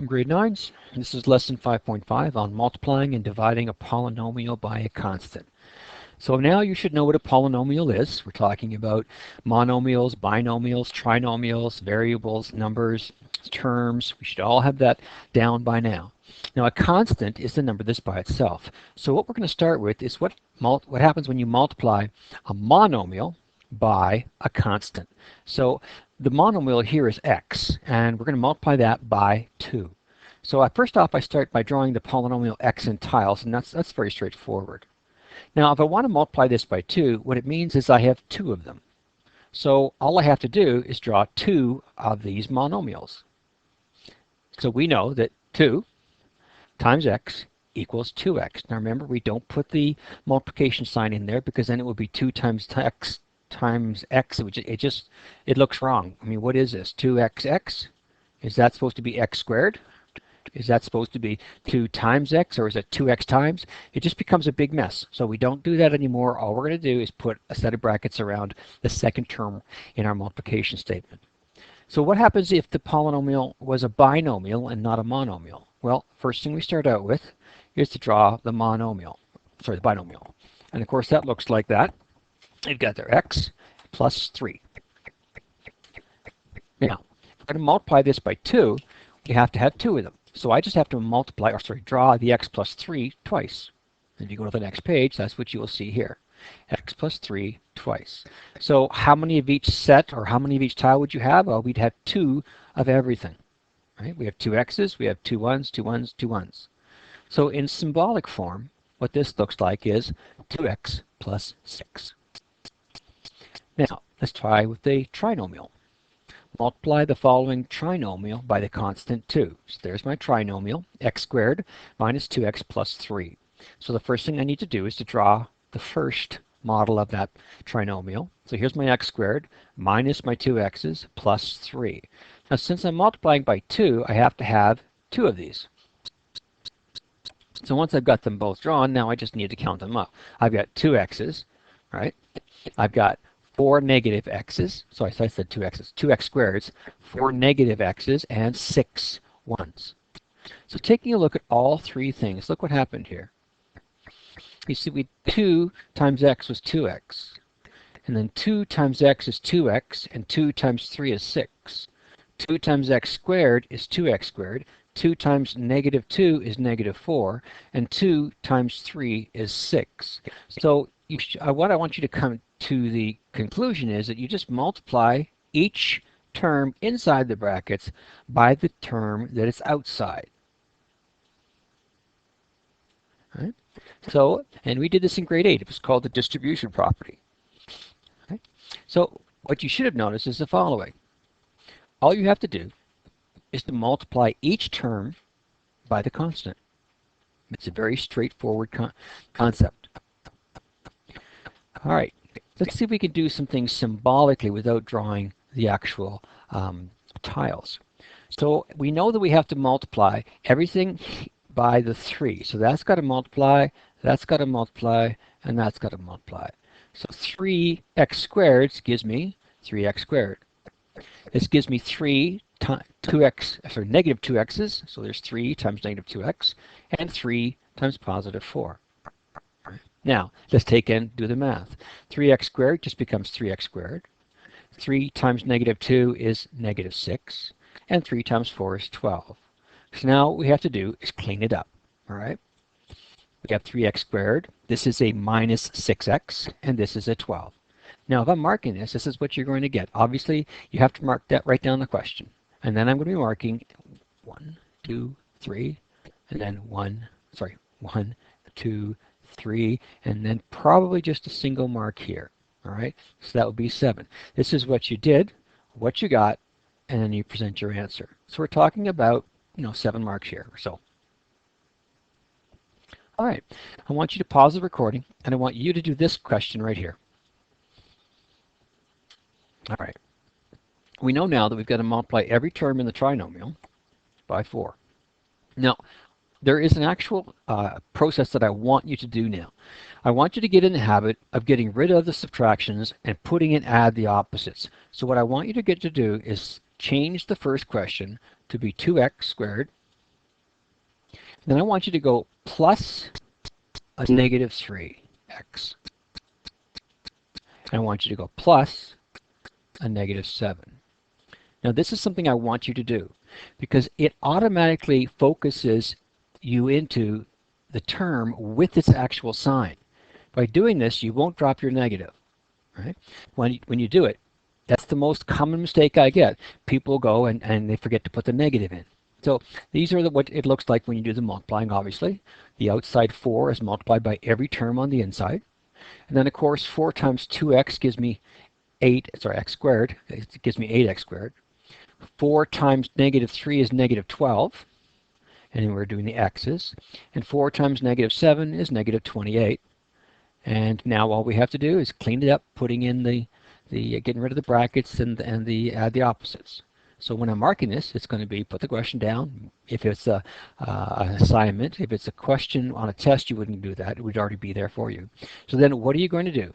Welcome grade 9s. This is lesson 5.5 on multiplying and dividing a polynomial by a constant. So now you should know what a polynomial is. We're talking about monomials, binomials, trinomials, variables, numbers, terms. We should all have that down by now. Now a constant is the number that's by itself. So what we're going to start with is what happens when you multiply a monomial by a constant. So the monomial here is x, and we're going to multiply that by 2. So first off, I start by drawing the polynomial x in tiles, and that's very straightforward. Now, if I want to multiply this by 2, what it means is I have 2 of them. So all I have to do is draw 2 of these monomials. So we know that 2 times x equals 2x. Now remember, we don't put the multiplication sign in there because then it would be 2 times x times x. It looks wrong. I mean, what is this? 2xx? Is that supposed to be x squared? Is that supposed to be 2 times x, or is it 2x times? It just becomes a big mess. So we don't do that anymore. All we're going to do is put a set of brackets around the second term in our multiplication statement. So what happens if the polynomial was a binomial and not a monomial? Well, first thing we start out with is to draw the the binomial. And of course that looks like that. You've got their x plus 3. Now, if we're going to multiply this by 2, you have to have 2 of them. So I just have to draw the x plus 3 twice. And if you go to the next page, that's what you will see here. X plus 3 twice. So how many of each set, or how many of each tile would you have? Well, we'd have 2 of everything. Right? We have 2 x's, we have 2 1s, 2 1s, 2 1s. So in symbolic form, what this looks like is 2x plus 6. Now, let's try with the trinomial. Multiply the following trinomial by the constant 2. So there's my trinomial, x squared minus 2x plus 3. So the first thing I need to do is to draw the first model of that trinomial. So here's my x squared minus my 2x's plus 3. Now since I'm multiplying by 2, I have to have 2 of these. So once I've got them both drawn, now I just need to count them up. I've got 2 x's, right? I've got 4 negative x's, so I said 2 x's, 2x squareds, 4 negative x's, and 6 1s. So taking a look at all 3 things, look what happened here. You see, 2 times x was 2x, and then 2 times x is 2x, and 2 times 3 is 6. 2 times x squared is 2x squared, 2 times negative 2 is negative 4, and 2 times 3 is 6. So what I want you to come to the conclusion is that you just multiply each term inside the brackets by the term that is outside. Right? So, and we did this in grade 8. It was called the distribution property. Okay? So what you should have noticed is the following. All you have to do is to multiply each term by the constant. It's a very straightforward concept. All right, let's see if we can do some things symbolically without drawing the actual tiles. So we know that we have to multiply everything by the 3. So that's got to multiply, that's got to multiply, and that's got to multiply. So 3x squared gives me 3x squared. This gives me negative 2x's. So there's 3 times negative 2x, and 3 times positive 4. Now, let's take and do the math. 3x squared just becomes 3x squared. 3 times negative 2 is negative 6. And 3 times 4 is 12. So now what we have to do is clean it up. All right? We have 3x squared. This is a minus 6x, and this is a 12. Now, if I'm marking this, this is what you're going to get. Obviously, you have to mark that right down the question. And then I'm going to be marking 1, 2, 3, and then 1, 2, 3, and then probably just a single mark here. All right, so that would be 7. This is what you did, what you got, and then you present your answer. So we're talking about 7 marks here or so. All right, I want you to pause the recording, and I want you to do this question right here. All right, we know now that we've got to multiply every term in the trinomial by 4. Now, there is an actual process that I want you to do now. I want you to get in the habit of getting rid of the subtractions and putting in add the opposites. So what I want you to get to do is change the first question to be 2x squared Then I want you to go plus a negative 3x. And I want you to go plus a negative 7. Now this is something I want you to do because it automatically focuses you into the term with its actual sign. By doing this, you won't drop your negative. Right? When you do it, that's the most common mistake I get. People go and they forget to put the negative in. So these are what it looks like when you do the multiplying, obviously. The outside 4 is multiplied by every term on the inside. And then, of course, 4 times 2x gives me x squared. It gives me 8x squared. 4 times negative 3 is negative 12. And we're doing the x's. And 4 times negative 7 is negative 28. And now all we have to do is clean it up, putting in the getting rid of the brackets and add the opposites. So when I'm marking this, it's going to be put the question down. If it's an assignment, if it's a question on a test, you wouldn't do that. It would already be there for you. So then what are you going to do?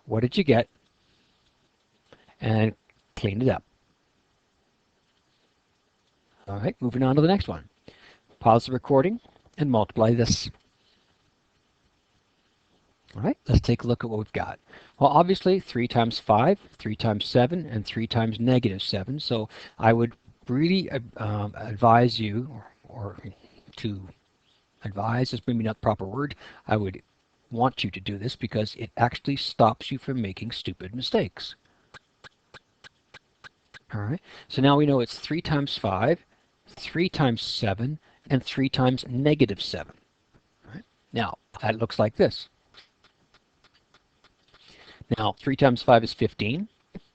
What did you get? And clean it up. All right, moving on to the next one. Pause the recording and multiply this. All right, let's take a look at what we've got. Well, obviously 3 times 5, 3 times 7, and 3 times negative 7. So I would really advise you, or to advise is maybe not the proper word, I would want you to do this because it actually stops you from making stupid mistakes. All right, so now we know it's 3 times 5, 3 times 7, and 3 times negative 7. All right, now that looks like this. Now 3 times 5 is 15,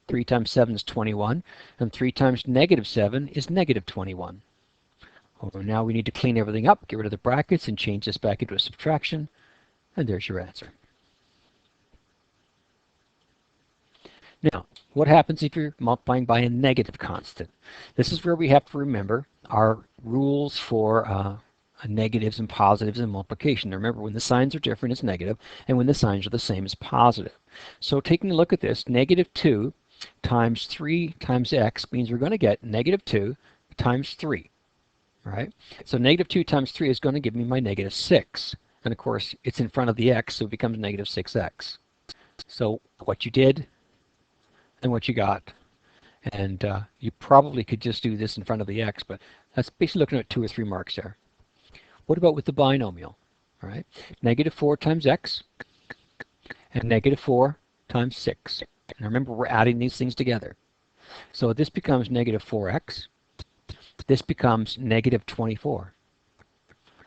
3 times 7 is 21, and 3 times negative 7 is negative 21. Well, now we need to clean everything up, get rid of the brackets, and change this back into a subtraction, and there's your answer. Now, what happens if you're multiplying by a negative constant? This is where we have to remember our rules for negatives and positives in multiplication. Now remember, when the signs are different, it's negative, and when the signs are the same, it's positive. So taking a look at this, negative 2 times 3 times x means we're going to get negative 2 times 3. Right? So negative 2 times 3 is going to give me my negative 6. And of course, it's in front of the x, so it becomes negative 6x. So what you did and what you got. And you probably could just do this in front of the x, but that's basically looking at 2 or 3 marks there. What about with the binomial? All right, negative 4 times x and negative 4 times 6. And remember, we're adding these things together. So this becomes negative 4x. This becomes negative 24.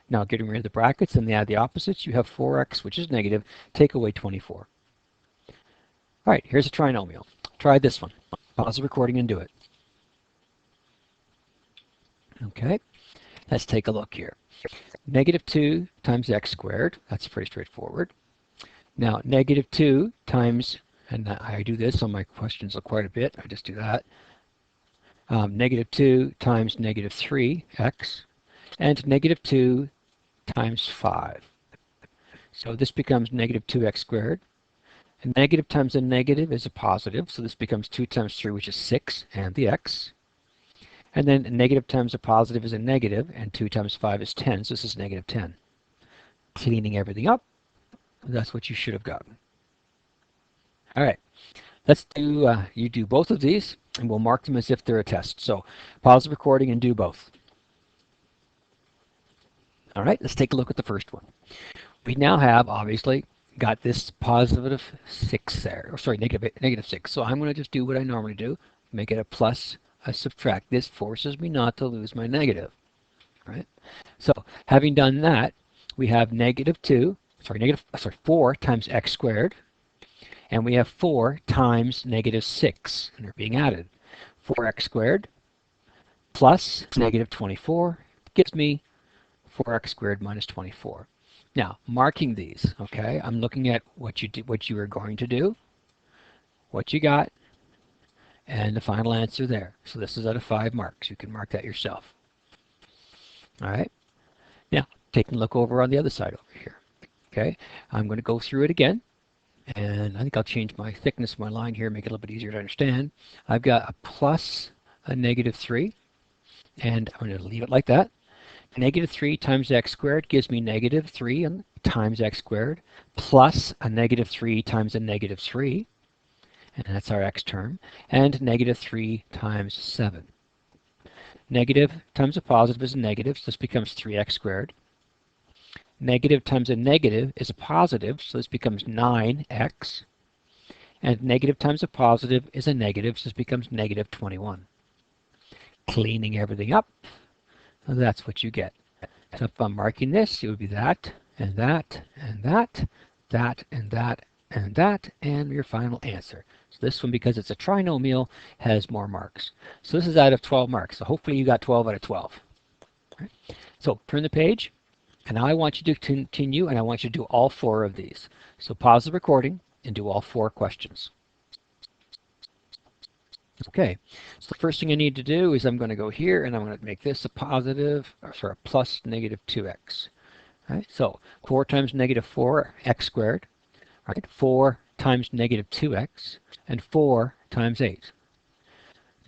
Now getting rid of the brackets and add the opposites, you have 4x, which is negative, take away 24. All right, here's a trinomial. Try this one. Pause the recording and do it. Okay, let's take a look here. Negative 2 times x squared, that's pretty straightforward. Now negative 2 times, and I do this on my questions quite a bit, I just do that. Negative 2 times negative 3x, and negative 2 times 5. So this becomes negative 2x squared. And negative times a negative is a positive, so this becomes 2 times 3, which is 6, and the x. And then negative times a positive is a negative, and 2 times 5 is 10, so this is negative 10. Cleaning everything up, that's what you should have gotten. All right, let's do, you do both of these, and we'll mark them as if they're a test. So pause the recording and do both. All right, let's take a look at the first one. We now have, obviously, got this positive 6 there, or sorry, negative 6. So I'm going to just do what I normally do, make it a plus, a subtract. This forces me not to lose my negative, right? So having done that, we have negative 4 times x squared, and we have 4 times negative 6, and they're being added. 4x squared plus negative 24 gives me 4x squared minus 24. Now, marking these, okay, I'm looking at what you were going to do, what you got, and the final answer there. So this is out of 5 marks. You can mark that yourself. All right. Now, taking a look over on the other side over here. Okay, I'm going to go through it again, and I think I'll change my thickness of my line here, make it a little bit easier to understand. I've got a plus a negative 3, and I'm going to leave it like that. Negative 3 times x squared gives me negative 3 times x squared plus a negative 3 times a negative 3, and that's our x term, and negative 3 times 7. Negative times a positive is a negative, so this becomes 3x squared. Negative times a negative is a positive, so this becomes 9x. And negative times a positive is a negative, so this becomes negative 21. Cleaning everything up, that's what you get. So if I'm marking this, it would be that, and that, and that, that, and that, and that, and your final answer. So this one, because it's a trinomial, has more marks. So this is out of 12 marks. So hopefully you got 12 out of 12. Right. So turn the page, and now I want you to continue, and I want you to do all 4 of these. So pause the recording and do all 4 questions. Okay, so the first thing I need to do is I'm going to go here and I'm going to make this a positive, or sorry, plus negative 2x. Right, so 4 times negative 4, x squared. Right, 4 times negative 2x, and 4 times 8.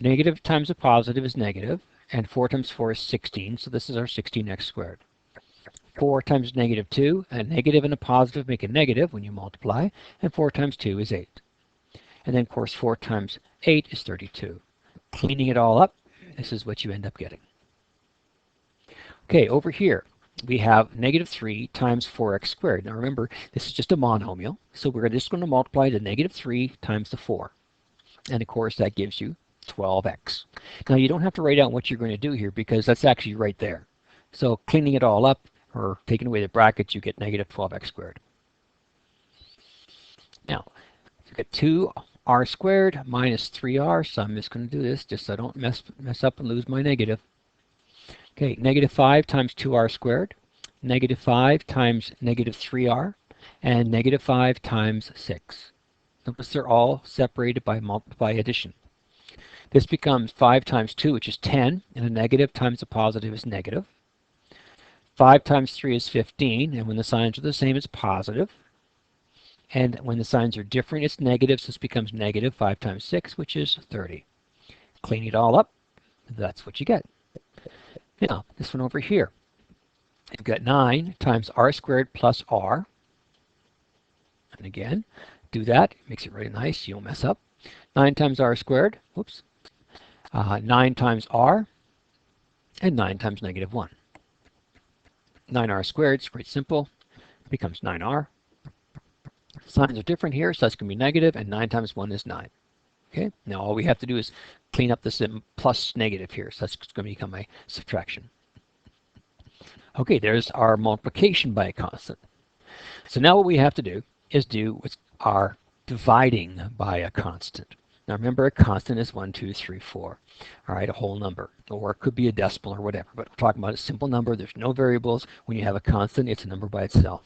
Negative times a positive is negative, and 4 times 4 is 16, so this is our 16x squared. 4 times negative 2, a negative and a positive make a negative when you multiply, and 4 times 2 is 8. And then, of course, 4 times 8 is 32. Cleaning it all up, this is what you end up getting. Okay, over here, we have negative 3 times 4x squared. Now remember, this is just a monomial, so we're just going to multiply the negative 3 times the 4. And of course, that gives you 12x. Now you don't have to write out what you're going to do here because that's actually right there. So cleaning it all up, or taking away the brackets, you get negative 12x squared. Now, you get 2r squared minus 3r, so I'm just going to do this just so I don't mess up and lose my negative. Okay, negative 5 times 2r squared, negative 5 times negative 3r, and negative 5 times 6. Notice they're all separated by addition. This becomes 5 times 2, which is 10, and a negative times a positive is negative. 5 times 3 is 15, and when the signs are the same, it's positive. And when the signs are different, it's negative, so this becomes negative 5 times 6, which is 30. Clean it all up, that's what you get. Now, this one over here. You've got 9 times r squared plus r. And again, do that. It makes it really nice. You don't mess up. 9 times r squared. Whoops. 9 times r. And 9 times negative 1. 9r squared is quite simple. It becomes 9r. Signs are different here, so that's going to be negative, and 9 times 1 is 9. Okay, now all we have to do is clean up this plus negative here, so that's going to become a subtraction. Okay, there's our multiplication by a constant. So now what we have to do is do our dividing by a constant. Now remember, a constant is 1, 2, 3, 4. All right, a whole number, or it could be a decimal or whatever, but we're talking about a simple number. There's no variables. When you have a constant, it's a number by itself.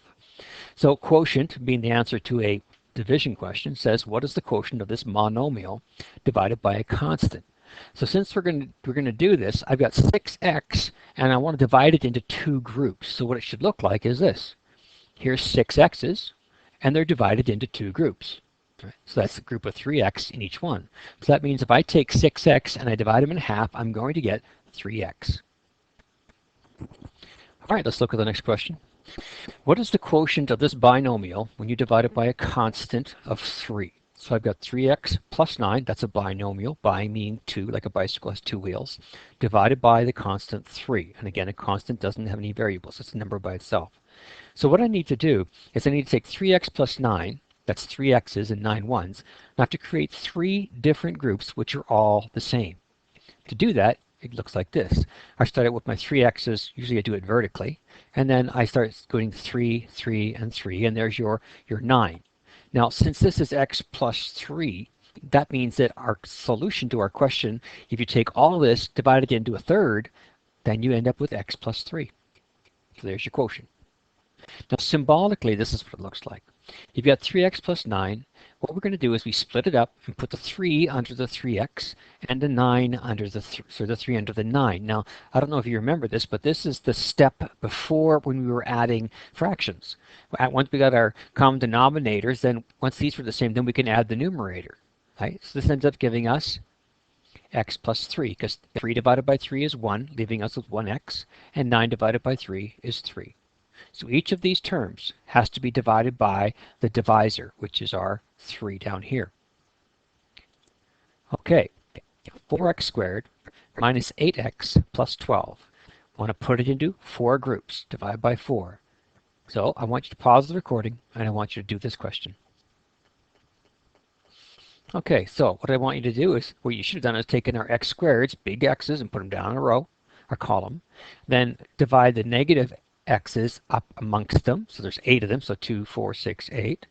So quotient, being the answer to a division question, says what is the quotient of this monomial divided by a constant? So since we're going to do this, I've got 6x, and I want to divide it into 2 groups. So what it should look like is this. Here's 6 x's, and they're divided into 2 groups. Right? So that's a group of 3x in each one. So that means if I take 6x and I divide them in half, I'm going to get 3x. All right, let's look at the next question. What is the quotient of this binomial when you divide it by a constant of 3? So I've got 3x plus 9, that's a binomial, bi meaning 2, like a bicycle has 2 wheels, divided by the constant 3. And again, a constant doesn't have any variables, it's a number by itself. So what I need to do is I need to take 3x plus 9, that's 3 x's and 9 1's, and I have to create 3 different groups which are all the same. To do that, it looks like this. I start out with my 3 x's, usually I do it vertically, and then I start going 3, 3, and 3, and there's your 9. Now, since this is x plus 3, that means that our solution to our question, if you take all this, divide it into a third, then you end up with x plus 3. So there's your quotient. Now, symbolically, this is what it looks like. You've got 3x plus 9. What we're going to do is we split it up and put the 3 under the 3x and the 9 under the 3 under the 9. Now, I don't know if you remember this, but this is the step before when we were adding fractions. Once we got our common denominators, then once these were the same, then we can add the numerator. Right? So this ends up giving us x plus 3, because 3 divided by 3 is 1, leaving us with 1x, and 9 divided by 3 is 3. So each of these terms has to be divided by the divisor, which is our 3 down here. Okay, 4x squared minus 8x plus 12. I want to put it into 4 groups, divide by 4. So I want you to pause the recording, and I want you to do this question. Okay, so what I want you to do is, what you should have done is taken our x squareds, big x's, and put them down in a row, or column. Then divide the negative x's up amongst them. So there's 8 of them, so 2, 4, 6, 8.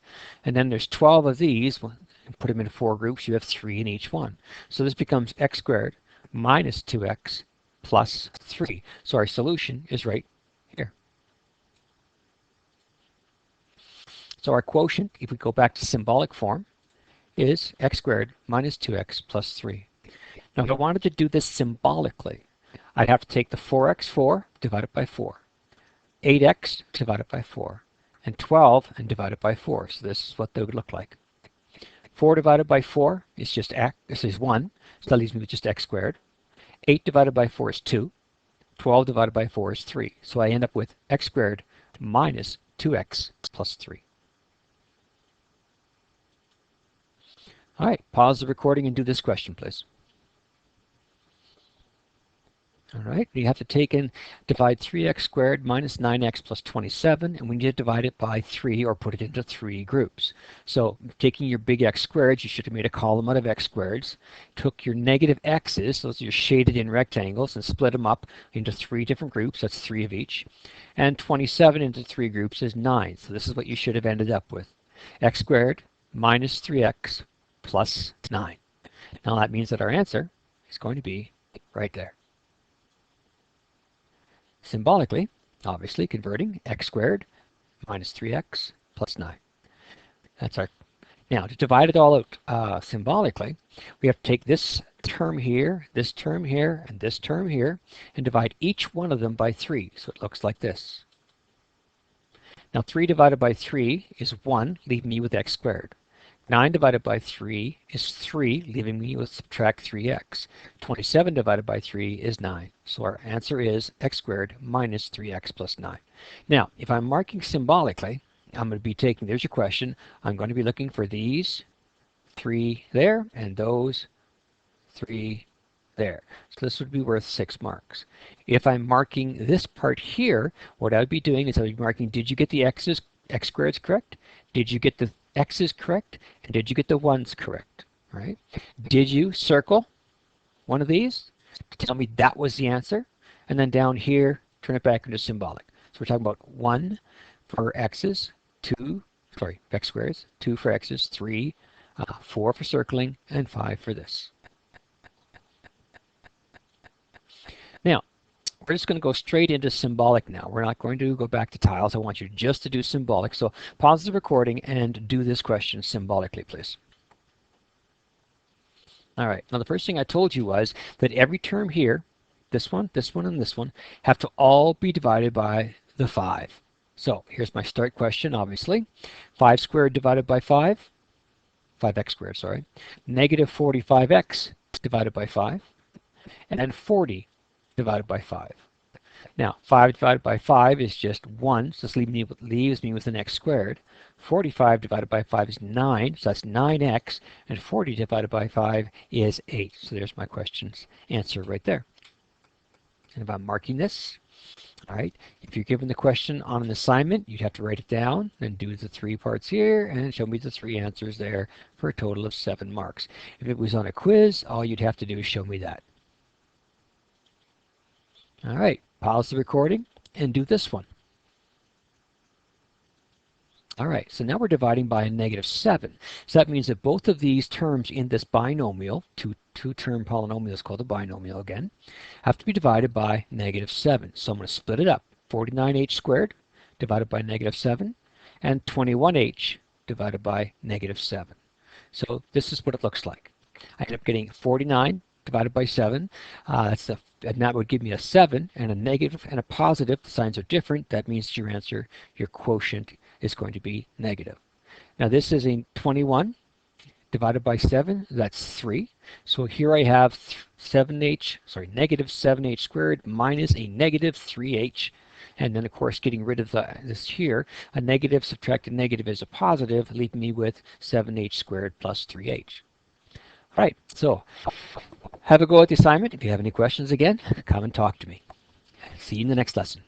And then there's 12 of these, and put them into 4 groups. You have 3 in each one. So this becomes x squared minus 2x plus 3. So our solution is right here. So our quotient, if we go back to symbolic form, is x squared minus 2x plus 3. Now if I wanted to do this symbolically, I'd have to take the 4x4 divided by 4, 8x divided by 4, and 12 and divided by 4. So this is what they would look like. 4 divided by 4 is just x, this is 1, so that leaves me with just x squared. 8 divided by 4 is 2. 12 divided by 4 is 3. So I end up with x squared minus 2x plus 3. All right, pause the recording and do this question, please. All right, you have to take and divide 3x squared minus 9x plus 27, and we need to divide it by 3 or put it into 3 groups. So taking your big x squareds, you should have made a column out of x squareds, took your negative x's, those are your shaded in rectangles, and split them up into 3 different groups, that's 3 of each, and 27 into 3 groups is 9. So this is what you should have ended up with. X squared minus 3x plus 9. Now that means that our answer is going to be right there. Symbolically, obviously converting x squared minus 3x plus 9. That's our. Now to divide it all out symbolically, we have to take this term here, and this term here, and divide each one of them by 3. So it looks like this. Now 3 divided by 3 is 1, leaving me with x squared. 9 divided by 3 is 3, leaving me with subtract 3x. 27 divided by 3 is 9. So our answer is x squared minus 3x plus 9. Now, if I'm marking symbolically, I'm going to be taking, there's your question, I'm going to be looking for these 3 there and those 3 there. So this would be worth 6 marks. If I'm marking this part here, what I would be doing is I would be marking, did you get the x squareds correct? Did you get the x's correct? And did you get the 1's correct? Right? Did you circle one of these to tell me that was the answer? And then down here, turn it back into symbolic. So we're talking about 1 for x's, 2, sorry, x squares, 2 for x's, 3, 4 for circling, and 5 for this. Now, we're just going to go straight into symbolic now. We're not going to go back to tiles. I want you just to do symbolic. So pause the recording and do this question symbolically, please. All right. Now the first thing I told you was that every term here, this one, and this one, have to all be divided by the 5. So here's my start question, obviously. 5 squared divided by 5, 5x squared, sorry. Negative 45x divided by 5, and then 40 divided by 5. Now, 5 divided by 5 is just 1, so this leaves me with an x squared. 45 divided by 5 is 9, so that's 9x, and 40 divided by 5 is 8. So there's my question's answer right there. And if I'm marking this, all right, if you're given the question on an assignment, you'd have to write it down and do the 3 parts here and show me the 3 answers there for a total of 7 marks. If it was on a quiz, all you'd have to do is show me that. All right, pause the recording and do this one. All right, so now we're dividing by a -7. So that means that both of these terms in this binomial, two-term polynomial is called a binomial again, have to be divided by -7. So I'm going to split it up. 49h squared divided by -7 and 21h divided by -7. So this is what it looks like. I end up getting 49 divided by 7. And that would give me a 7 and a negative and a positive. The signs are different. That means your answer, your quotient, is going to be negative. Now this is a 21 divided by 7, that's 3. So here I have negative 7h squared minus a negative 3h. And then, of course, getting rid of this here, a negative subtract a negative is a positive, leaving me with 7h squared plus 3h. All right, so have a go at the assignment. If you have any questions, again, come and talk to me. See you in the next lesson.